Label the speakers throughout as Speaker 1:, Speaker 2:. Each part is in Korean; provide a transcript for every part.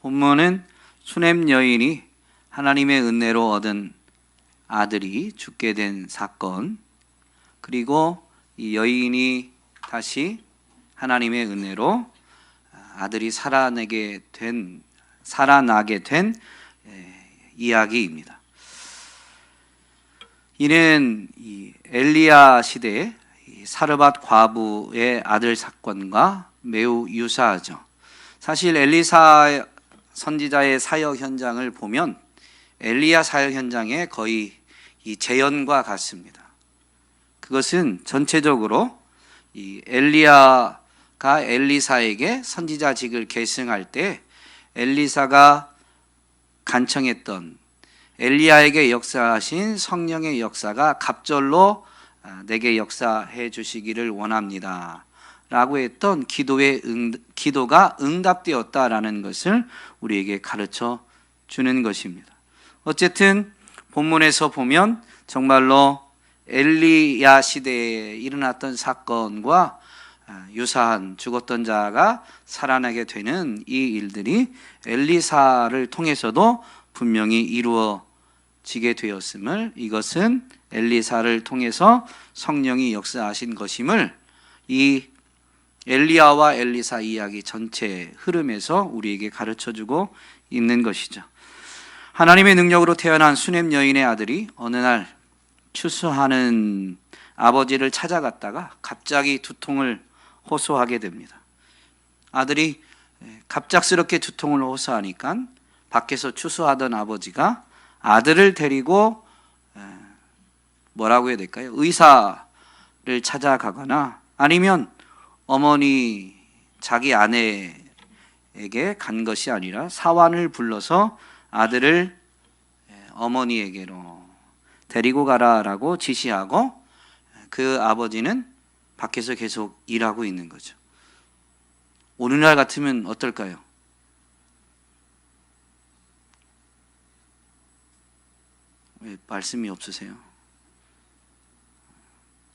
Speaker 1: 본문은 수넴 여인이 하나님의 은혜로 얻은 아들이 죽게 된 사건, 그리고 이 여인이 다시 하나님의 은혜로 아들이 살아나게 된 이야기입니다. 이는 이 엘리야 시대의 사르밧 과부의 아들 사건과 매우 유사하죠. 사실 엘리사 선지자의 사역 현장을 보면 엘리야 사역 현장에 거의 이 재현과 같습니다. 그것은 전체적으로 이 엘리야가 엘리사에게 선지자직을 계승할 때 엘리사가 간청했던 엘리야에게 역사하신 성령의 역사가 갑절로 내게 역사해 주시기를 원합니다 라고 했던 기도가 응답되었다라는 것을 우리에게 가르쳐 주는 것입니다. 어쨌든 본문에서 보면 정말로 엘리야 시대에 일어났던 사건과 유사한 죽었던 자가 살아나게 되는 이 일들이 엘리사를 통해서도 분명히 이루어지게 되었음을, 이것은 엘리사를 통해서 성령이 역사하신 것임을 이 엘리야와 엘리사 이야기 전체 흐름에서 우리에게 가르쳐주고 있는 것이죠. 하나님의 능력으로 태어난 수넴 여인의 아들이 어느 날 추수하는 아버지를 찾아갔다가 갑자기 두통을 호소하게 됩니다. 아들이 갑작스럽게 두통을 호소하니까 밖에서 추수하던 아버지가 아들을 데리고 뭐라고 해야 될까요? 의사를 찾아가거나 아니면 어머니 자기 아내에게 간 것이 아니라 사환을 불러서 아들을 어머니에게로 데리고 가라라고 지시하고 그 아버지는 밖에서 계속 일하고 있는 거죠. 오늘날 같으면 어떨까요? 왜 말씀이 없으세요?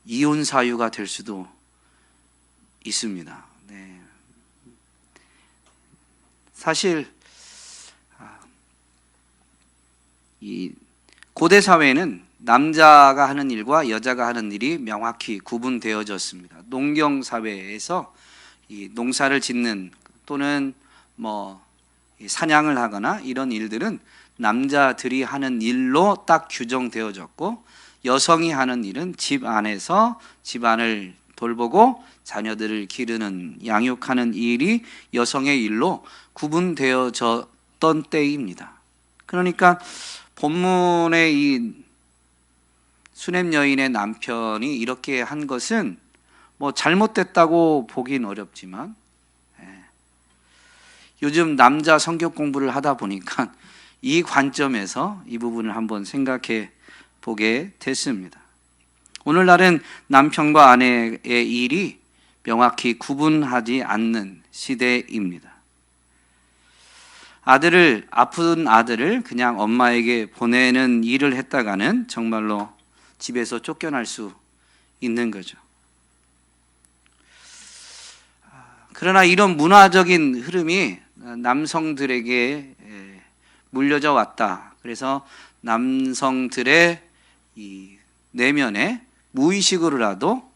Speaker 1: 이혼 사유가 될 수도 있습니다. 네. 사실 이 고대 사회는 남자가 하는 일과 여자가 하는 일이 명확히 구분되어졌습니다. 농경 사회에서 이 농사를 짓는 또는 사냥을 하거나 이런 일들은 남자들이 하는 일로 딱 규정되어졌고, 여성이 하는 일은 집 안에서 집안을 돌보고 자녀들을 기르는, 양육하는 일이 여성의 일로 구분되어졌던 때입니다. 그러니까 본문의 이 수넴 여인의 남편이 이렇게 한 것은 잘못됐다고 보긴 어렵지만, 요즘 남자 성격 공부를 하다 보니까 이 관점에서 이 부분을 한번 생각해 보게 됐습니다. 오늘날은 남편과 아내의 일이 명확히 구분하지 않는 시대입니다. 아픈 아들을 그냥 엄마에게 보내는 일을 했다가는 정말로 집에서 쫓겨날 수 있는 거죠. 그러나 이런 문화적인 흐름이 남성들에게 물려져 왔다. 그래서 남성들의 이 내면에 무의식으로라도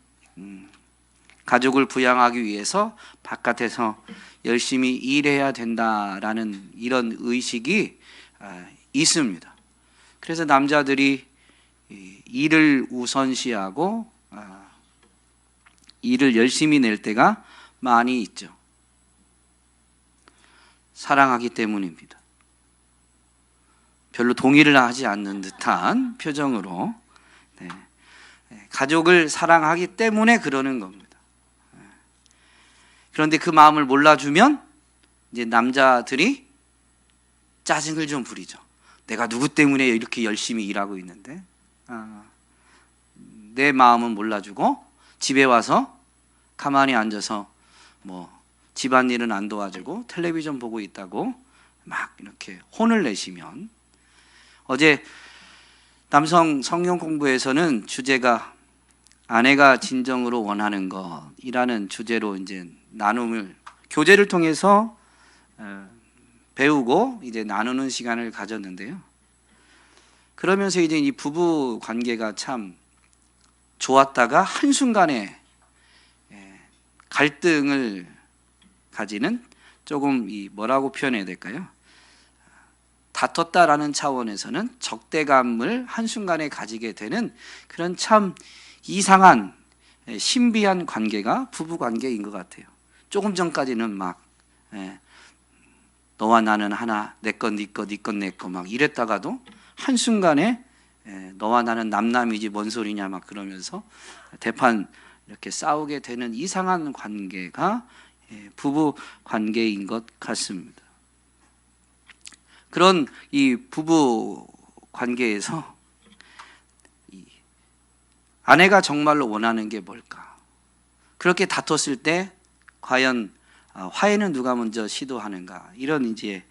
Speaker 1: 가족을 부양하기 위해서 바깥에서 열심히 일해야 된다라는 이런 의식이 있습니다. 그래서 남자들이 일을 우선시하고 일을 열심히 낼 때가 많이 있죠. 사랑하기 때문입니다. 별로 동의를 하지 않는 듯한 표정으로 가족을 사랑하기 때문에 그러는 겁니다. 그런데 그 마음을 몰라주면 이제 남자들이 짜증을 좀 부리죠. 내가 누구 때문에 이렇게 열심히 일하고 있는데 내 마음은 몰라주고 집에 와서 가만히 앉아서 집안일은 안 도와주고 텔레비전 보고 있다고 막 이렇게 혼을 내시면, 어제 남성 성경 공부에서는 주제가 아내가 진정으로 원하는 것이라는 주제로 이제 교제를 통해서 배우고 이제 나누는 시간을 가졌는데요. 그러면서 이제 이 부부 관계가 참 좋았다가 한순간에 갈등을 가지는, 조금 이 뭐라고 표현해야 될까요? 다퉜다라는 차원에서는 적대감을 한순간에 가지게 되는 그런 참 이상한 신비한 관계가 부부 관계인 것 같아요. 조금 전까지는 막 너와 나는 하나, 내 건 네 거, 네 건 내 거 막 이랬다가도 한순간에 너와 나는 남남이지 뭔 소리냐 막 그러면서 대판 이렇게 싸우게 되는 이상한 관계가 부부 관계인 것 같습니다. 그런 이 부부 관계에서 이 아내가 정말로 원하는 게 뭘까? 그렇게 다퉜을 때 과연 화해는 누가 먼저 시도하는가? 이런 이제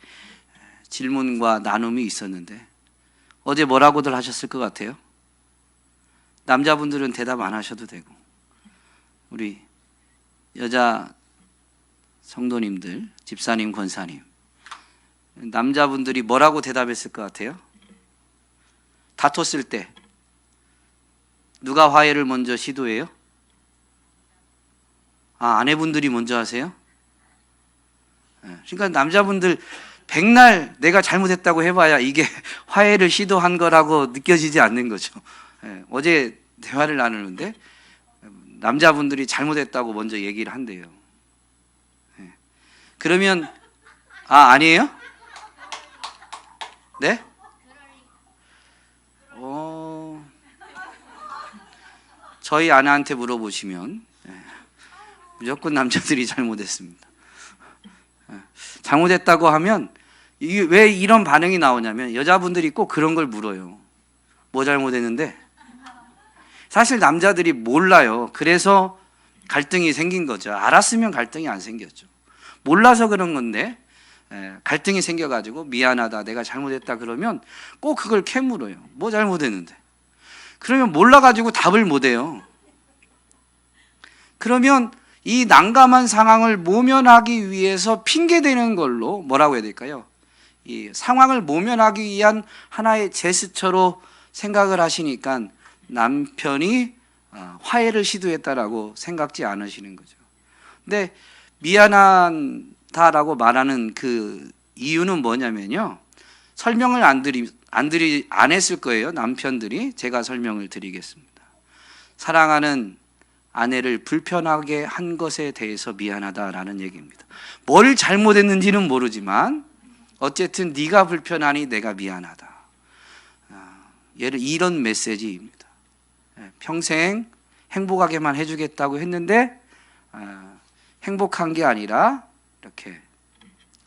Speaker 1: 질문과 나눔이 있었는데, 어제 뭐라고들 하셨을 것 같아요? 남자분들은 대답 안 하셔도 되고, 우리 여자 성도님들, 집사님, 권사님, 남자분들이 뭐라고 대답했을 것 같아요? 다퉜을 때 누가 화해를 먼저 시도해요? 아내분들이 먼저 하세요? 그러니까 남자분들 백날 내가 잘못했다고 해봐야 이게 화해를 시도한 거라고 느껴지지 않는 거죠. 어제 대화를 나누는데 남자분들이 잘못했다고 먼저 얘기를 한대요. 그러면 아니에요? 네? 저희 아내한테 물어보시면 무조건 남자들이 잘못했습니다. 잘못했다고 하면 이게 왜 이런 반응이 나오냐면, 여자분들이 꼭 그런 걸 물어요. 뭐 잘못했는데? 사실 남자들이 몰라요. 그래서 갈등이 생긴 거죠. 알았으면 갈등이 안 생겼죠. 몰라서 그런 건데 갈등이 생겨가지고 미안하다, 내가 잘못했다 그러면 꼭 그걸 캐물어요. 뭐 잘못했는데? 그러면 몰라가지고 답을 못해요. 그러면 이 난감한 상황을 모면하기 위해서 핑계대는 걸로 뭐라고 해야 될까요? 이 상황을 모면하기 위한 하나의 제스처로 생각을 하시니까 남편이 화해를 시도했다라고 생각지 않으시는 거죠. 근데 미안하다라고 말하는 그 이유는 뭐냐면요, 설명을 안 했을 거예요. 남편들이. 제가 설명을 드리겠습니다. 사랑하는 아내를 불편하게 한 것에 대해서 미안하다라는 얘기입니다. 뭘 잘못했는지는 모르지만 어쨌든 네가 불편하니 내가 미안하다. 이런 메시지입니다. 평생 행복하게만 해주겠다고 했는데 행복한 게 아니라 이렇게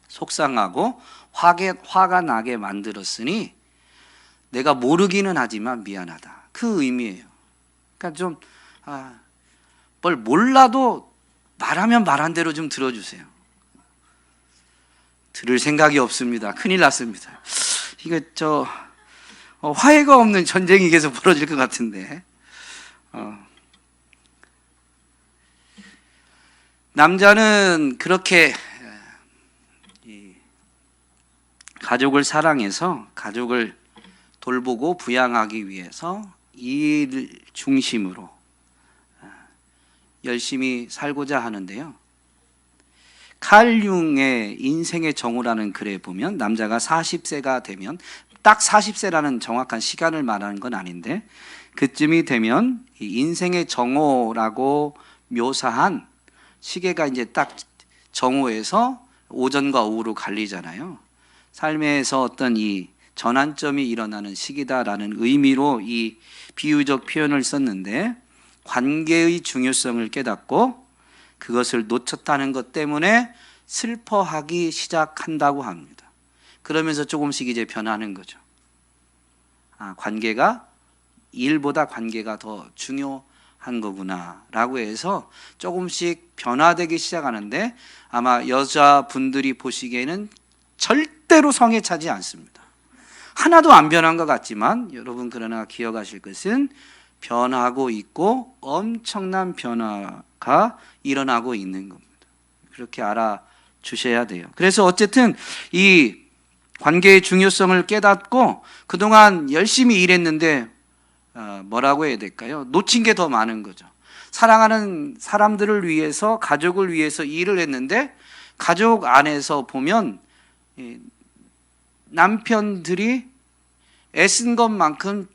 Speaker 1: 속상하고 화가 나게 만들었으니 내가 모르기는 하지만 미안하다. 그 의미예요. 그러니까 좀 뭘 몰라도 말하면 말한 대로 좀 들어주세요. 들을 생각이 없습니다. 큰일 났습니다. 이거 화해가 없는 전쟁이 계속 벌어질 것 같은데. 남자는 그렇게 가족을 사랑해서 가족을 돌보고 부양하기 위해서 일 중심으로 열심히 살고자 하는데요. 칼 융의 인생의 정오라는 글에 보면 남자가 40세가 되면, 딱 40세라는 정확한 시간을 말하는 건 아닌데 그쯤이 되면 인생의 정오라고 묘사한 시계가 이제 딱 정오에서 오전과 오후로 갈리잖아요. 삶에서 어떤 이 전환점이 일어나는 시기다라는 의미로 이 비유적 표현을 썼는데, 관계의 중요성을 깨닫고 그것을 놓쳤다는 것 때문에 슬퍼하기 시작한다고 합니다. 그러면서 조금씩 이제 변하는 거죠. 관계가, 일보다 관계가 더 중요한 거구나 라고 해서 조금씩 변화되기 시작하는데, 아마 여자분들이 보시기에는 절대로 성에 차지 않습니다. 하나도 안 변한 것 같지만 여러분 그러나 기억하실 것은 변하고 있고 엄청난 변화가 일어나고 있는 겁니다. 그렇게 주셔야 돼요. 그래서 어쨌든 이 관계의 중요성을 깨닫고 그동안 열심히 일했는데 뭐라고 해야 될까요? 놓친 게 더 많은 거죠. 사랑하는 사람들을 위해서, 가족을 위해서 일을 했는데 가족 안에서 보면 남편들이 애쓴 것만큼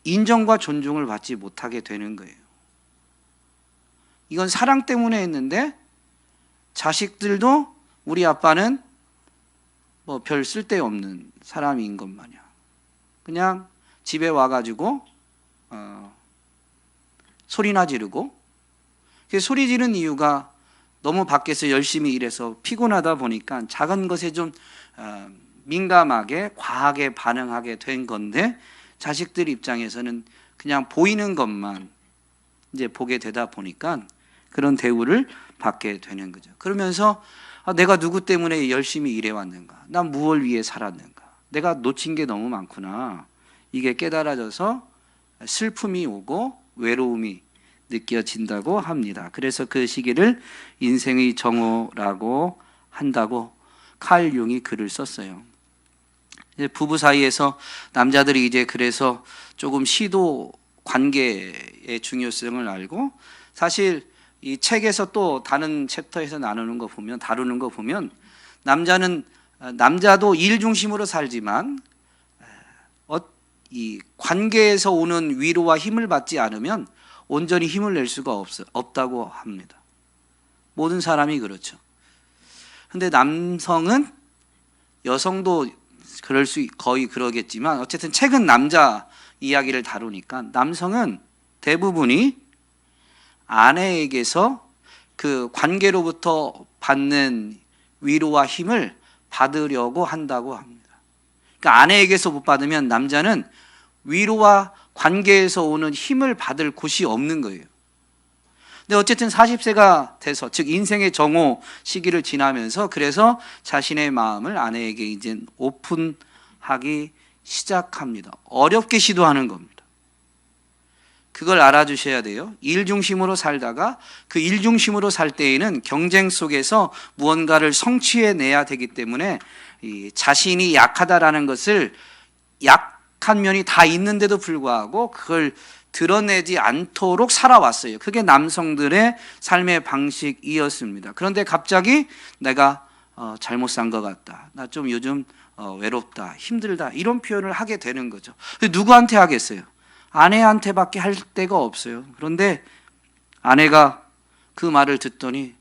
Speaker 1: 인정과 존중을 받지 못하게 되는 거예요. 이건 사랑 때문에 했는데 자식들도 우리 아빠는 뭐 별 쓸데없는 사람인 것 마냥 그냥 집에 와가지고 소리나 지르고, 소리 지르는 이유가 너무 밖에서 열심히 일해서 피곤하다 보니까 작은 것에 좀 민감하게 과하게 반응하게 된 건데, 자식들 입장에서는 그냥 보이는 것만 이제 보게 되다 보니까 그런 대우를 받게 되는 거죠. 그러면서 내가 누구 때문에 열심히 일해왔는가, 난 무엇을 위해 살았는가, 내가 놓친 게 너무 많구나, 이게 깨달아져서 슬픔이 오고 외로움이 느껴진다고 합니다. 그래서 그 시기를 인생의 정오라고 한다고 칼 융이 글을 썼어요. 이제 부부 사이에서 남자들이 이제 그래서 조금 시도 관계의 중요성을 알고, 사실 이 책에서 또 다른 챕터에서 다루는 거 보면 남자도 일 중심으로 살지만 이 관계에서 오는 위로와 힘을 받지 않으면 온전히 힘을 낼 수가 없다고 합니다. 모든 사람이 그렇죠. 근데 남성은, 여성도 거의 그러겠지만 어쨌든 책은 남자 이야기를 다루니까 남성은 대부분이 아내에게서 그 관계로부터 받는 위로와 힘을 받으려고 한다고 합니다. 그러니까 아내에게서 못 받으면 남자는 위로와 관계에서 오는 힘을 받을 곳이 없는 거예요. 근데 어쨌든 40세가 돼서, 즉 인생의 정오 시기를 지나면서, 그래서 자신의 마음을 아내에게 이제 오픈하기 시작합니다. 어렵게 시도하는 겁니다. 그걸 알아주셔야 돼요. 일 중심으로 살다가 그 일 중심으로 살 때에는 경쟁 속에서 무언가를 성취해내야 되기 때문에 이 자신이 약하다라는 것을, 약한 면이 다 있는데도 불구하고 그걸 드러내지 않도록 살아왔어요. 그게 남성들의 삶의 방식이었습니다. 그런데 갑자기 내가 잘못 산 것 같다, 나 좀 요즘 외롭다, 힘들다, 이런 표현을 하게 되는 거죠. 누구한테 하겠어요? 아내한테밖에 할 데가 없어요. 그런데 아내가 그 말을 듣더니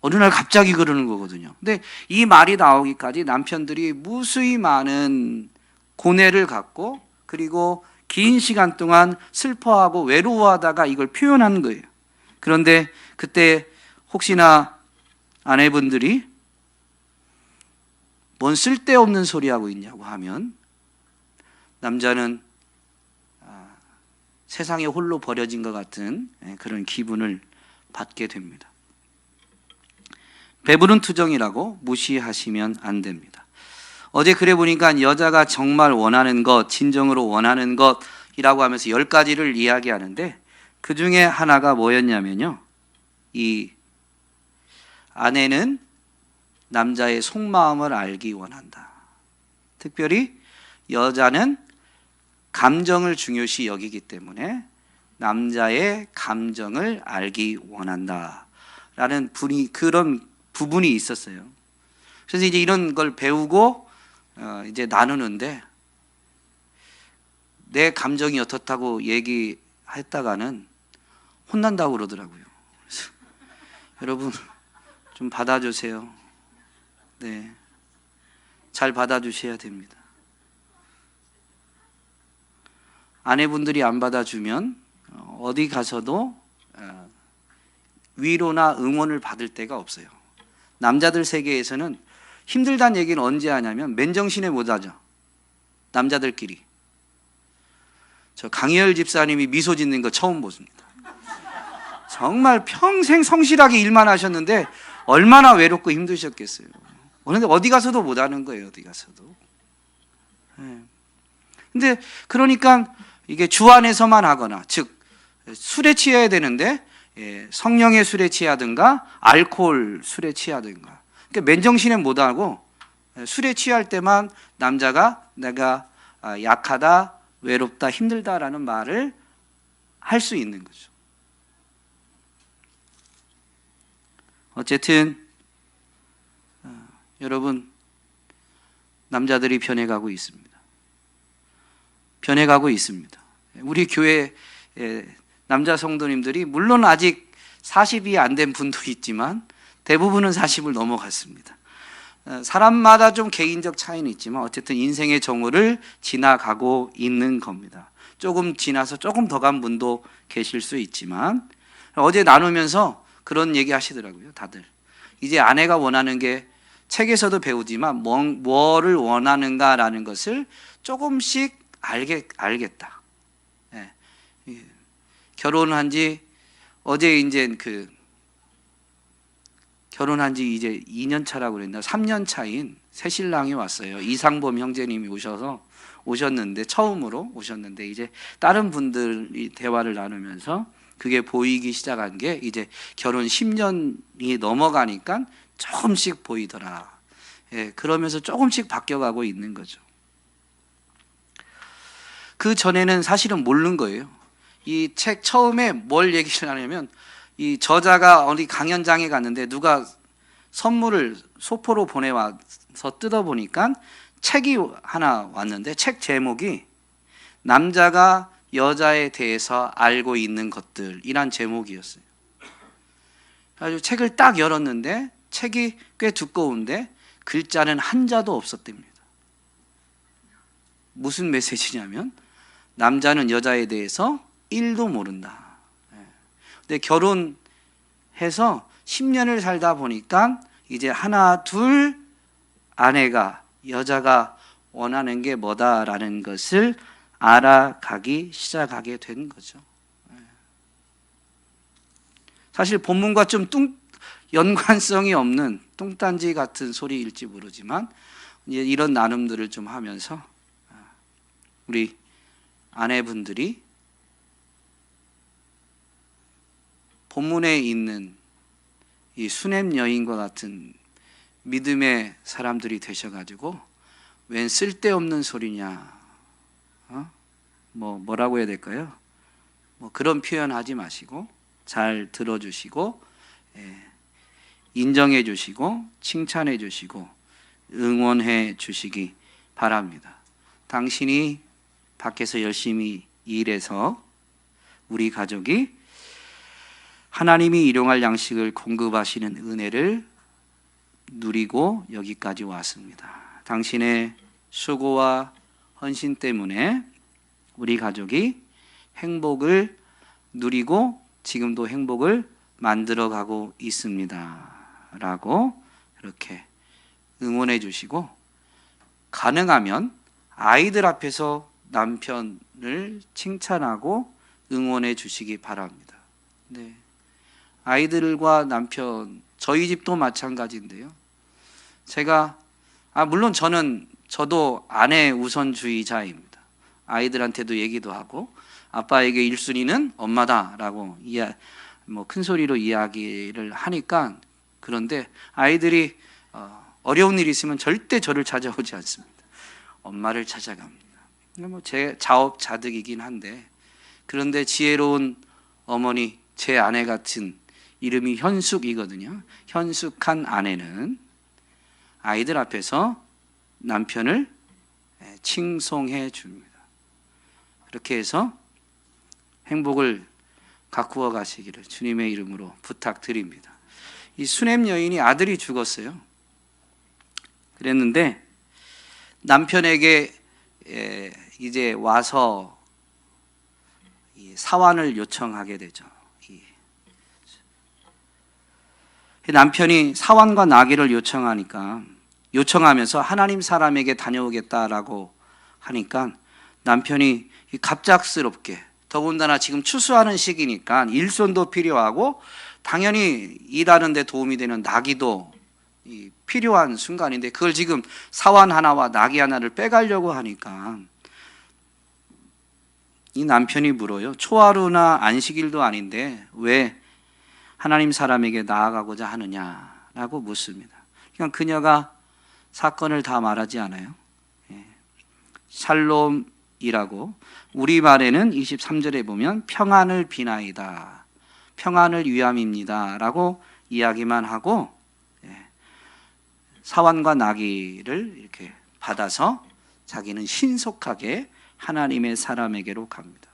Speaker 1: 어느 날 갑자기 그러는 거거든요. 근데 이 말이 나오기까지 남편들이 무수히 많은 고뇌를 갖고, 그리고 긴 시간 동안 슬퍼하고 외로워하다가 이걸 표현한 거예요. 그런데 그때 혹시나 아내분들이 뭔 쓸데없는 소리 하고 있냐고 하면 남자는 세상에 홀로 버려진 것 같은 그런 기분을 받게 됩니다. 배부른 투정이라고 무시하시면 안 됩니다. 어제 글에 보니까 여자가 정말 원하는 것, 진정으로 원하는 것이라고 하면서 10가지를 이야기하는데, 그 중에 하나가 뭐였냐면요, 이 아내는 남자의 속마음을 알기 원한다. 특별히 여자는 감정을 중요시 여기기 때문에 남자의 감정을 알기 원한다 라는 그런 부분이 있었어요. 그래서 이제 이런 걸 배우고 이제 나누는데, 내 감정이 어떻다고 얘기했다가는 혼난다고 그러더라고요. 그래서 여러분 좀 받아주세요. 네, 잘 받아주셔야 됩니다. 아내분들이 안 받아주면 어디 가서도 위로나 응원을 받을 데가 없어요. 남자들 세계에서는 힘들다는 얘기는 언제 하냐면 맨정신에 못 하죠. 남자들끼리. 저 강희열 집사님이 미소 짓는 거 처음 보십니다. 정말 평생 성실하게 일만 하셨는데 얼마나 외롭고 힘드셨겠어요. 그런데 어디 가서도 못 하는 거예요. 어디 가서도. 근데 그러니까 이게 주 안에서만 하거나, 즉 술에 취해야 되는데 성령의 술에 취하든가 알코올 술에 취하든가, 그러니까 맨정신에 못하고 술에 취할 때만 남자가 내가 약하다, 외롭다, 힘들다라는 말을 할 수 있는 거죠. 어쨌든 여러분, 남자들이 변해가고 있습니다. 변해가고 있습니다. 우리 교회 남자 성도님들이 물론 아직 40이 안 된 분도 있지만 대부분은 40을 넘어갔습니다. 사람마다 좀 개인적 차이는 있지만 어쨌든 인생의 정오를 지나가고 있는 겁니다. 조금 지나서 조금 더 간 분도 계실 수 있지만 어제 나누면서 그런 얘기 하시더라고요. 다들 이제 아내가 원하는 게 책에서도 배우지만 뭐를 원하는가라는 것을 조금씩 알겠다. 결혼한 지 어제 이제 결혼한 지 이제 2년 차라고 그랬나? 3년 차인 새신랑이 왔어요. 이상범 형제님이 오셨는데 처음으로 오셨는데 이제 다른 분들이 대화를 나누면서 그게 보이기 시작한 게 이제 결혼 10년이 넘어가니까 조금씩 보이더라. 그러면서 조금씩 바뀌어가고 있는 거죠. 그 전에는 사실은 모르는 거예요. 이 책 처음에 뭘 얘기를 하냐면 이 저자가 어디 강연장에 갔는데 누가 선물을 소포로 보내와서 뜯어보니까 책이 하나 왔는데 책 제목이 남자가 여자에 대해서 알고 있는 것들이란 제목이었어요. 그래서 책을 딱 열었는데 책이 꽤 두꺼운데 글자는 한자도 없었답니다. 무슨 메시지냐면 남자는 여자에 대해서 1도 모른다. 근데 결혼해서 10년을 살다 보니까 이제 하나 둘 아내가 여자가 원하는 게 뭐다라는 것을 알아가기 시작하게 된 거죠. 사실 본문과 좀 연관성이 없는 뚱딴지 같은 소리일지 모르지만 이런 나눔들을 좀 하면서 우리 아내분들이 본문에 있는 이 수냄 여인과 같은 믿음의 사람들이 되셔가지고 웬 쓸데없는 소리냐, 뭐라고 해야 될까요? 그런 표현하지 마시고 잘 들어주시고 인정해 주시고 칭찬해 주시고 응원해 주시기 바랍니다. 당신이 밖에서 열심히 일해서 우리 가족이 하나님이 일용할 양식을 공급하시는 은혜를 누리고 여기까지 왔습니다. 당신의 수고와 헌신 때문에 우리 가족이 행복을 누리고 지금도 행복을 만들어가고 있습니다. 라고 이렇게 응원해 주시고 가능하면 아이들 앞에서 남편을 칭찬하고 응원해 주시기 바랍니다. 네. 아이들과 남편, 저희 집도 마찬가지인데요. 제가 물론 저도 아내 우선주의자입니다. 아이들한테도 얘기도 하고 아빠에게 1순위는 엄마다라고 큰 소리로 이야기를 하니까 그런데 아이들이 어려운 일이 있으면 절대 저를 찾아오지 않습니다. 엄마를 찾아갑니다. 제 자업자득이긴 한데 그런데 지혜로운 어머니, 제 아내 같은 이름이 현숙이거든요. 현숙한 아내는 아이들 앞에서 남편을 칭송해 줍니다. 그렇게 해서 행복을 가꾸어 가시기를 주님의 이름으로 부탁드립니다. 이 수냄 여인이 아들이 죽었어요. 그랬는데 남편에게 이제 와서 사환을 요청하게 되죠. 남편이 사환과 나귀를 요청하면서 하나님 사람에게 다녀오겠다라고 하니까 남편이 갑작스럽게 더군다나 지금 추수하는 시기니까 일손도 필요하고 당연히 일하는 데 도움이 되는 나귀도 필요한 순간인데 그걸 지금 사환 하나와 나귀 하나를 빼가려고 하니까 이 남편이 물어요. 초하루나 안식일도 아닌데 왜 하나님 사람에게 나아가고자 하느냐라고 묻습니다. 그냥 그녀가 사건을 다 말하지 않아요. 샬롬이라고 우리말에는 23절에 보면 평안을 비나이다, 평안을 위함입니다 라고 이야기만 하고 사환과 나귀를 이렇게 받아서 자기는 신속하게 하나님의 사람에게로 갑니다.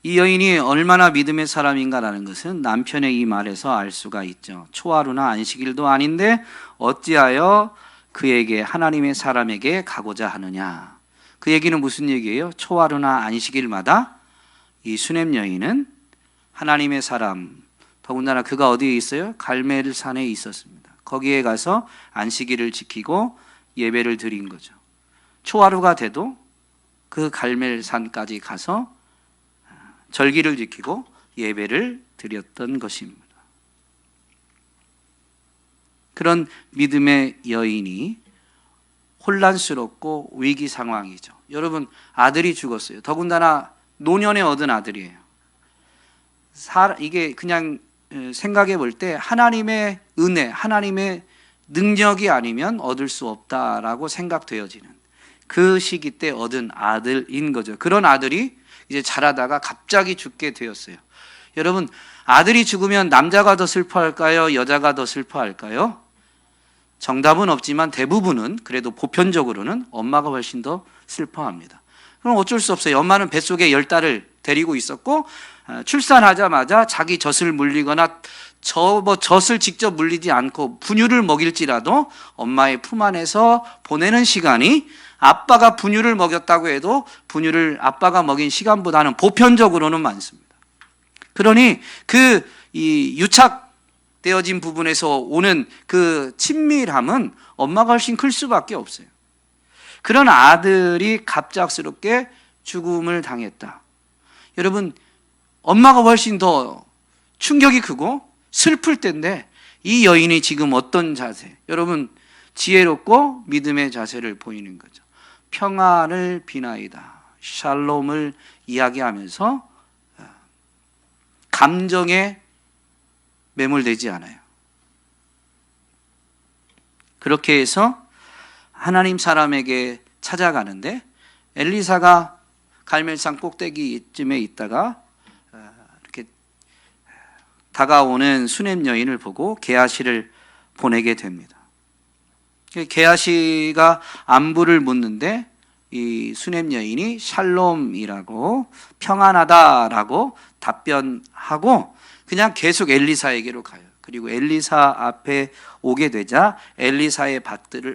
Speaker 1: 이 여인이 얼마나 믿음의 사람인가라는 것은 남편의 이 말에서 알 수가 있죠. 초하루나 안식일도 아닌데 어찌하여 그에게, 하나님의 사람에게 가고자 하느냐. 그 얘기는 무슨 얘기예요? 초하루나 안식일마다 이 수넴 여인은 하나님의 사람, 더군다나 그가 어디에 있어요? 갈멜산에 있었습니다. 거기에 가서 안식일을 지키고 예배를 드린 거죠. 초하루가 돼도 그 갈멜산까지 가서 절기를 지키고 예배를 드렸던 것입니다. 그런 믿음의 여인이 혼란스럽고 위기 상황이죠. 여러분, 아들이 죽었어요. 더군다나 노년에 얻은 아들이에요. 이게 그냥 생각해 볼 때 하나님의 은혜, 하나님의 능력이 아니면 얻을 수 없다라고 생각되어지는 그 시기 때 얻은 아들인 거죠. 그런 아들이 이제 자라다가 갑자기 죽게 되었어요. 여러분, 아들이 죽으면 남자가 더 슬퍼할까요? 여자가 더 슬퍼할까요? 정답은 없지만 대부분은, 그래도 보편적으로는 엄마가 훨씬 더 슬퍼합니다. 그럼 어쩔 수 없어요. 엄마는 뱃속에 10달을 데리고 있었고 출산하자마자 자기 젖을 물리거나 젖을 직접 물리지 않고 분유를 먹일지라도 엄마의 품 안에서 보내는 시간이 아빠가 분유를 먹였다고 해도 분유를 아빠가 먹인 시간보다는 보편적으로는 많습니다. 그러니 이 유착되어진 부분에서 오는 그 친밀함은 엄마가 훨씬 클 수밖에 없어요. 그런 아들이 갑작스럽게 죽음을 당했다. 여러분, 엄마가 훨씬 더 충격이 크고 슬플 때인데 이 여인이 지금 어떤 자세? 여러분, 지혜롭고 믿음의 자세를 보이는 거죠. 평안을 비나이다, 샬롬을 이야기하면서 감정에 매몰되지 않아요. 그렇게 해서 하나님 사람에게 찾아가는데 엘리사가 갈멜산 꼭대기쯤에 있다가 이렇게 다가오는 수넴 여인을 보고 게하시를 보내게 됩니다. 게하시가 안부를 묻는데 이 수넴 여인이 샬롬이라고, 평안하다라고 답변하고 그냥 계속 엘리사에게로 가요. 그리고 엘리사 앞에 오게 되자 엘리사의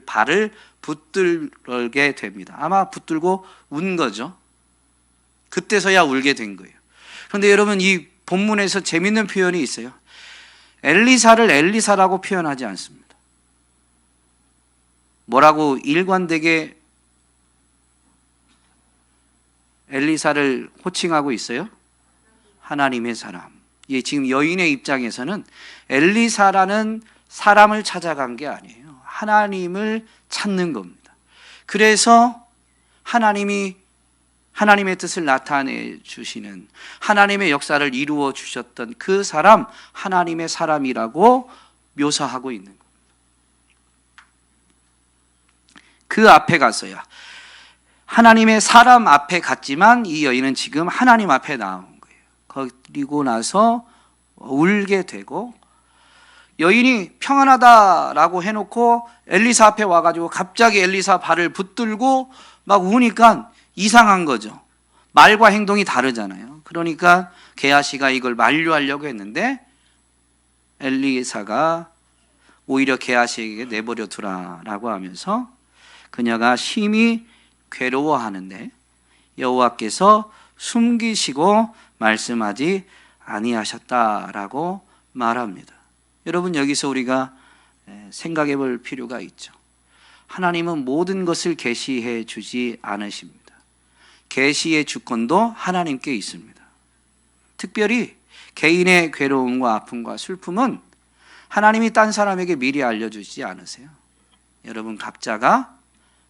Speaker 1: 발을 붙들게 됩니다. 아마 붙들고 운 거죠. 그때서야 울게 된 거예요. 그런데 여러분, 이 본문에서 재밌는 표현이 있어요. 엘리사를 엘리사라고 표현하지 않습니다. 뭐라고 일관되게 엘리사를 호칭하고 있어요? 하나님의 사람. 지금 여인의 입장에서는 엘리사라는 사람을 찾아간 게 아니에요. 하나님을 찾는 겁니다. 그래서 하나님의 뜻을 나타내 주시는, 하나님의 역사를 이루어 주셨던 그 사람, 하나님의 사람이라고 묘사하고 있는 겁니다. 그 앞에 가서야 하나님의 사람 앞에 갔지만 이 여인은 지금 하나님 앞에 나온 거예요. 그리고 나서 울게 되고, 여인이 평안하다라고 해놓고 엘리사 앞에 와가지고 갑자기 엘리사 발을 붙들고 막 우니까 이상한 거죠. 말과 행동이 다르잖아요. 그러니까 게하시가 이걸 만류하려고 했는데 엘리사가 오히려 게하시에게 내버려 두라라고 하면서 그녀가 심히 괴로워하는데 여호와께서 숨기시고 말씀하지 아니하셨다라고 말합니다. 여러분, 여기서 우리가 생각해 볼 필요가 있죠. 하나님은 모든 것을 계시해 주지 않으십니다. 계시의 주권도 하나님께 있습니다. 특별히 개인의 괴로움과 아픔과 슬픔은 하나님이 딴 사람에게 미리 알려주지 않으세요. 여러분 각자가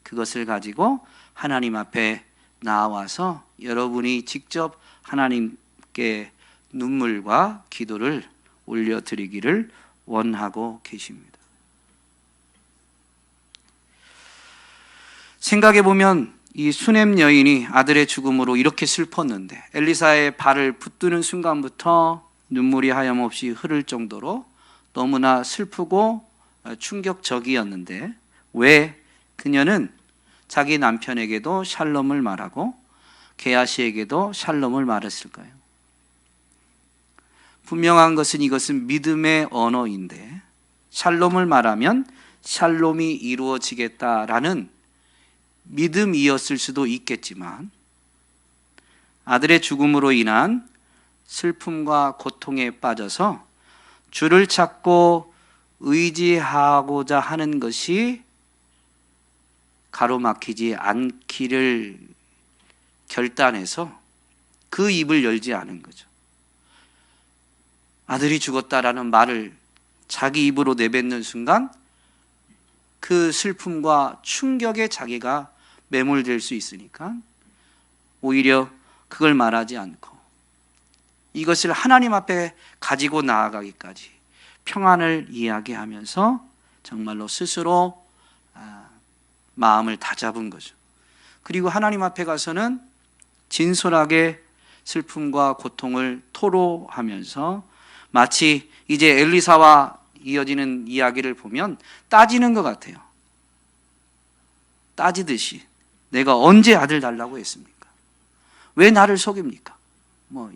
Speaker 1: 그것을 가지고 하나님 앞에 나와서 여러분이 직접 하나님께 눈물과 기도를 올려드리기를 원하고 계십니다. 생각해 보면 이 수넴 여인이 아들의 죽음으로 이렇게 슬펐는데 엘리사의 발을 붙드는 순간부터 눈물이 하염없이 흐를 정도로 너무나 슬프고 충격적이었는데 왜 그녀는 자기 남편에게도 샬롬을 말하고 게하시에게도 샬롬을 말했을까요? 분명한 것은 이것은 믿음의 언어인데 샬롬을 말하면 샬롬이 이루어지겠다라는 믿음이었을 수도 있겠지만 아들의 죽음으로 인한 슬픔과 고통에 빠져서 주를 찾고 의지하고자 하는 것이 가로막히지 않기를 결단해서 그 입을 열지 않은 거죠. 아들이 죽었다라는 말을 자기 입으로 내뱉는 순간 그 슬픔과 충격에 자기가 매몰될 수 있으니까 오히려 그걸 말하지 않고 이것을 하나님 앞에 가지고 나아가기까지 평안을 이야기하면서 정말로 스스로 마음을 다잡은 거죠. 그리고 하나님 앞에 가서는 진솔하게 슬픔과 고통을 토로하면서 마치 이제 엘리사와 이어지는 이야기를 보면 따지는 것 같아요. 따지듯이 내가 언제 아들 달라고 했습니까? 왜 나를 속입니까?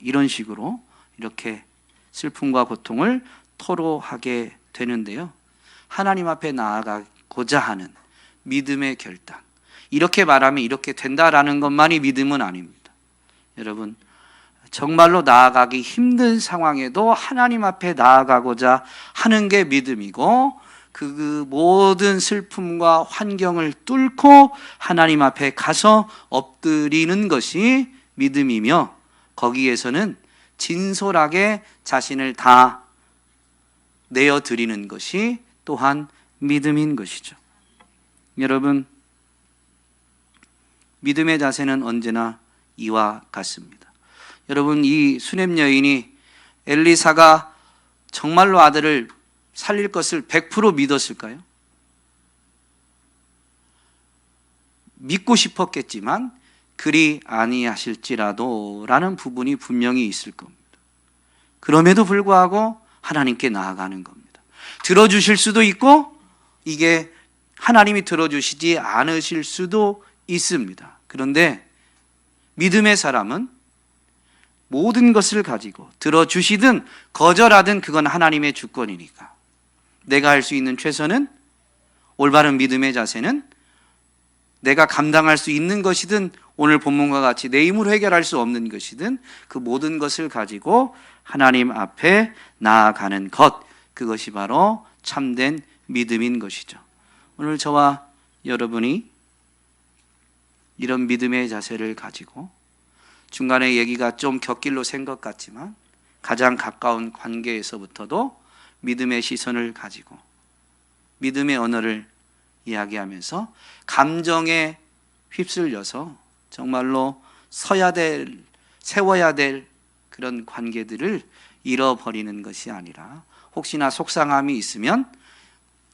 Speaker 1: 이런 식으로 이렇게 슬픔과 고통을 토로하게 되는데요. 하나님 앞에 나아가고자 하는 믿음의 결단. 이렇게 말하면 이렇게 된다라는 것만이 믿음은 아닙니다. 여러분, 정말로 나아가기 힘든 상황에도 하나님 앞에 나아가고자 하는 게 믿음이고 그 모든 슬픔과 환경을 뚫고 하나님 앞에 가서 엎드리는 것이 믿음이며 거기에서는 진솔하게 자신을 다 내어드리는 것이 또한 믿음인 것이죠. 여러분, 믿음의 자세는 언제나 이와 같습니다. 여러분, 이 수넴 여인이 엘리사가 정말로 아들을 살릴 것을 100% 믿었을까요? 믿고 싶었겠지만 그리 아니하실지라도 라는 부분이 분명히 있을 겁니다. 그럼에도 불구하고 하나님께 나아가는 겁니다. 들어주실 수도 있고 이게 하나님이 들어주시지 않으실 수도 있습니다. 그런데 믿음의 사람은 모든 것을 가지고 들어주시든 거절하든 그건 하나님의 주권이니까 내가 할 수 있는 최선은 올바른 믿음의 자세는 내가 감당할 수 있는 것이든 오늘 본문과 같이 내 힘으로 해결할 수 없는 것이든 그 모든 것을 가지고 하나님 앞에 나아가는 것, 그것이 바로 참된 믿음인 것이죠. 오늘 저와 여러분이 이런 믿음의 자세를 가지고 중간에 얘기가 좀 곁길로 샌 것 같지만 가장 가까운 관계에서부터도 믿음의 시선을 가지고 믿음의 언어를 이야기하면서 감정에 휩쓸려서 정말로 세워야 될 그런 관계들을 잃어버리는 것이 아니라 혹시나 속상함이 있으면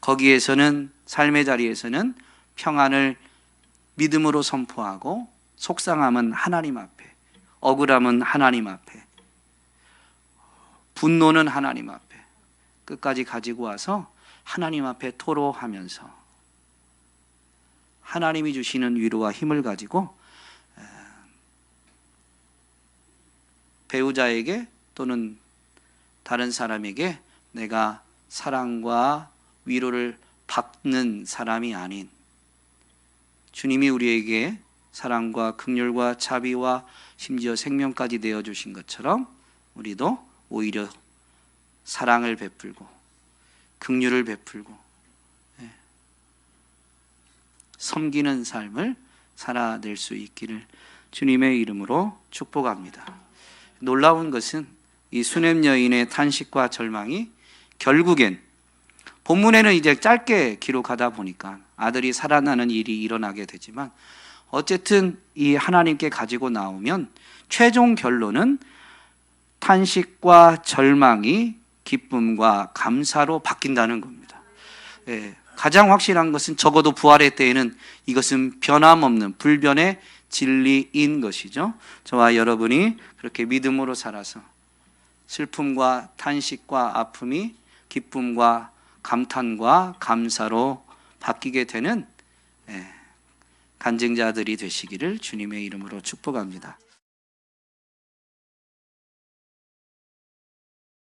Speaker 1: 거기에서는 삶의 자리에서는 평안을 믿음으로 선포하고 속상함은 하나님 앞에, 억울함은 하나님 앞에, 분노는 하나님 앞에 끝까지 가지고 와서 하나님 앞에 토로하면서 하나님이 주시는 위로와 힘을 가지고 배우자에게 또는 다른 사람에게 내가 사랑과 위로를 받는 사람이 아닌 주님이 우리에게 사랑과 긍휼과 자비와 심지어 생명까지 내어주신 것처럼 우리도 오히려 사랑을 베풀고 긍휼을 베풀고 섬기는 삶을 살아낼 수 있기를 주님의 이름으로 축복합니다. 놀라운 것은 이 수넴 여인의 탄식과 절망이 결국엔 본문에는 이제 짧게 기록하다 보니까 아들이 살아나는 일이 일어나게 되지만 어쨌든 이 하나님께 가지고 나오면 최종 결론은 탄식과 절망이 기쁨과 감사로 바뀐다는 겁니다. 예, 가장 확실한 것은 적어도 부활의 때에는 이것은 변함없는 불변의 진리인 것이죠. 저와 여러분이 그렇게 믿음으로 살아서 슬픔과 탄식과 아픔이 기쁨과 감탄과 감사로 바뀌게 되는 간증자들이 되시기를 주님의 이름으로 축복합니다.